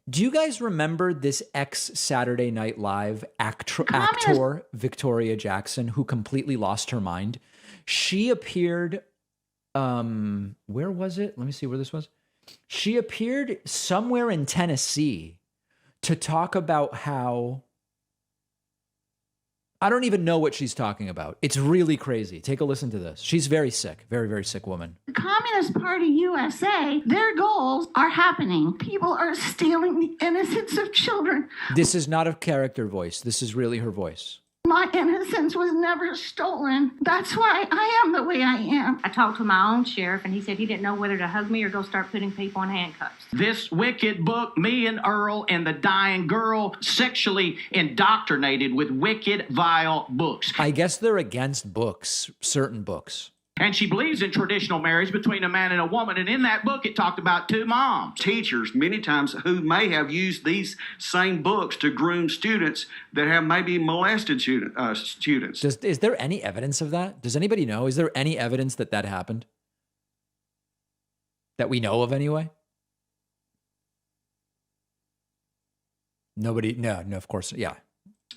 Do you guys remember this ex-Saturday Night Live actor Victoria Jackson, who completely lost her mind? She appeared, where was it? Let me see where this was. She appeared somewhere in Tennessee to talk about how, I don't even know what she's talking about. It's really crazy. Take a listen to this. She's very sick, very, very sick woman. The Communist Party USA, their goals are happening. People are stealing the innocence of children. This is not a character voice. This is really her voice. My innocence was never stolen. That's why I am the way I am. I talked to my own sheriff, and he said he didn't know whether to hug me or go start putting people in handcuffs. This wicked book, me and Earl and the dying girl, sexually indoctrinated with wicked, vile books. I guess they're against books, certain books. And she believes in traditional marriage between a man and a woman. And in that book, it talked about two moms. Teachers, many times, who may have used these same books to groom students that have maybe molested students. Is there any evidence of that? Does anybody know? Is there any evidence that that happened? That we know of anyway? Nobody, no, of course, yeah.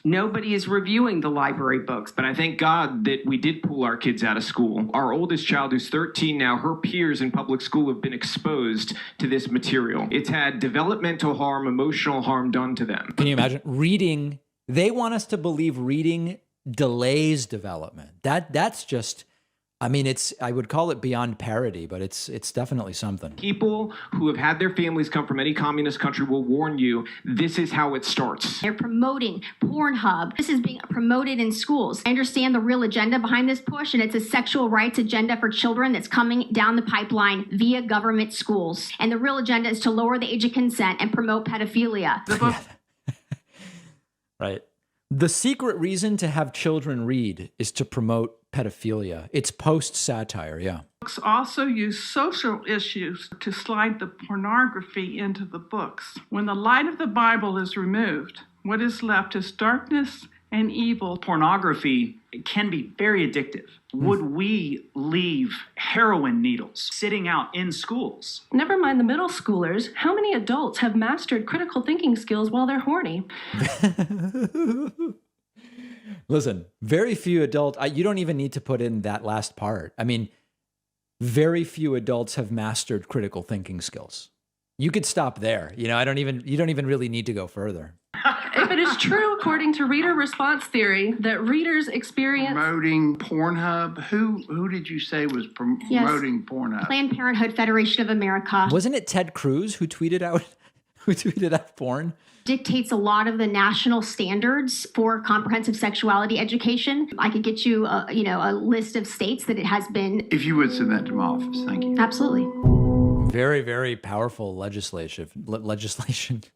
Nobody is reviewing the library books. But I thank God that we did pull our kids out of school. Our oldest child, who's 13 now, her peers in public school have been exposed to this material. It's had developmental harm, emotional harm done to them. Can you imagine? Reading, they want us to believe reading delays development. That's just, I mean, I would call it beyond parody, but it's definitely something. People who have had their families come from any communist country will warn you, this is how it starts. They're promoting Pornhub. This is being promoted in schools. I understand the real agenda behind this push, and it's a sexual rights agenda for children that's coming down the pipeline via government schools. And the real agenda is to lower the age of consent and promote pedophilia. Right. The secret reason to have children read is to promote pedophilia. It's post-satire, yeah. Books also use social issues to slide the pornography into the books. When the light of the Bible is removed, what is left is darkness and evil. Pornography can be very addictive. Would we leave heroin needles sitting out in schools? Never mind the middle schoolers. How many adults have mastered critical thinking skills while they're horny? Listen, very few adults, you don't even need to put in that last part. I mean, very few adults have mastered critical thinking skills. You could stop there. You know, you don't even really need to go further. If it is true, according to reader response theory, that readers experience promoting Pornhub, who did you say was promoting Pornhub? Planned Parenthood Federation of America. Wasn't it Ted Cruz who tweeted out porn? Dictates a lot of the national standards for comprehensive sexuality education. I could get you a list of states that it has been. If you would send that to my office, thank you. Absolutely. Very, very powerful legislation.